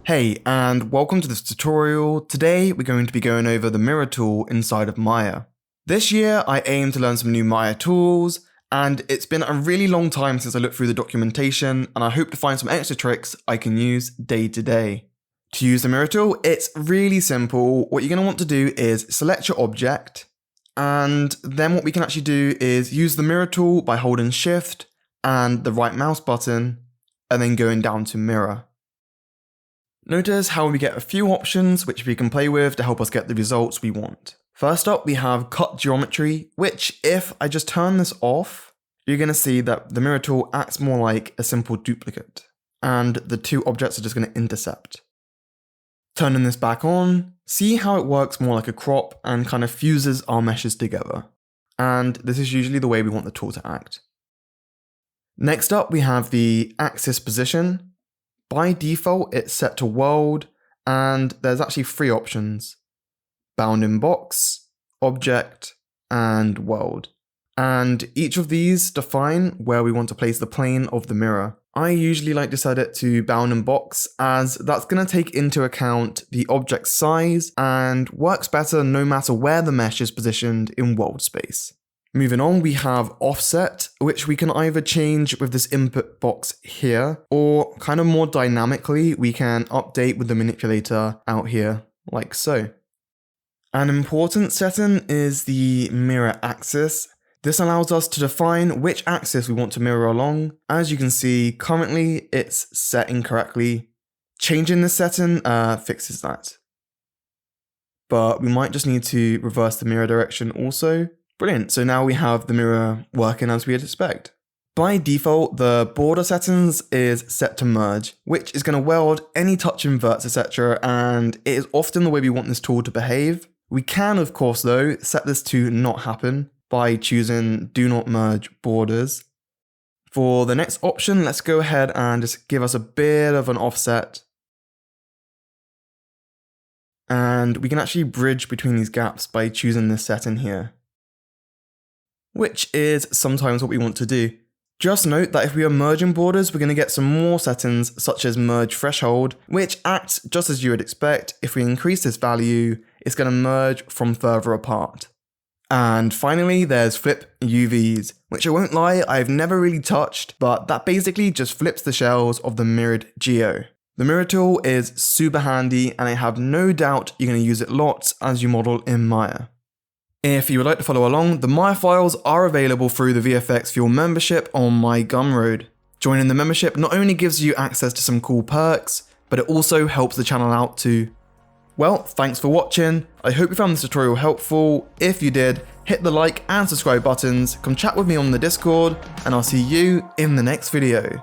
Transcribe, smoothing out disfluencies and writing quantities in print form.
Hey, and welcome to this tutorial. Today we're going to be going over the mirror tool inside of Maya. This year I aim to learn some new Maya tools, and it's been a really long time since I looked through the documentation, and I hope to find some extra tricks I can use day to day. To use the mirror tool, it's really simple. What you're going to want to do is select your object, and then what we can actually do is use the mirror tool by holding Shift and the right mouse button, and then going down to mirror. Notice how we get a few options which we can play with to help us get the results we want. First up, we have cut geometry, which if I just turn this off, you're going to see that the mirror tool acts more like a simple duplicate, and the two objects are just going to intercept. Turning this back on, see how it works more like a crop and kind of fuses our meshes together. And this is usually the way we want the tool to act. Next up, we have the axis position. By default, it's set to world, and there's actually three options: bounding box, object, and world. And each of these define where we want to place the plane of the mirror. I usually like to set it to bounding box, as that's going to take into account the object size and works better no matter where the mesh is positioned in world space. Moving on, we have offset, which we can either change with this input box here, or kind of more dynamically, we can update with the manipulator out here, like so. An important setting is the mirror axis. This allows us to define which axis we want to mirror along. As you can see, currently it's set incorrectly. Changing this setting fixes that. But we might just need to reverse the mirror direction also. Brilliant, so now we have the mirror working as we'd expect. By default, the border settings is set to merge, which is going to weld any touch inverts, etc., and it is often the way we want this tool to behave. We can, of course, though, set this to not happen by choosing do not merge borders. For the next option, let's go ahead and just give us a bit of an offset. And we can actually bridge between these gaps by choosing this setting here, which is sometimes what we want to do. Just note that if we are merging borders, we're going to get some more settings such as merge threshold, which acts just as you would expect. If we increase this value, it's going to merge from further apart. And finally, there's flip UVs, which I won't lie, I've never really touched, but that basically just flips the shells of the mirrored geo. The mirror tool is super handy, and I have no doubt you're going to use it lots as you model in Maya. If you would like to follow along, the Maya files are available through the VFX Fuel membership on my Gumroad. Joining the membership not only gives you access to some cool perks, but it also helps the channel out too. Well, thanks for watching. I hope you found this tutorial helpful. If you did, hit the like and subscribe buttons, come chat with me on the Discord, and I'll see you in the next video.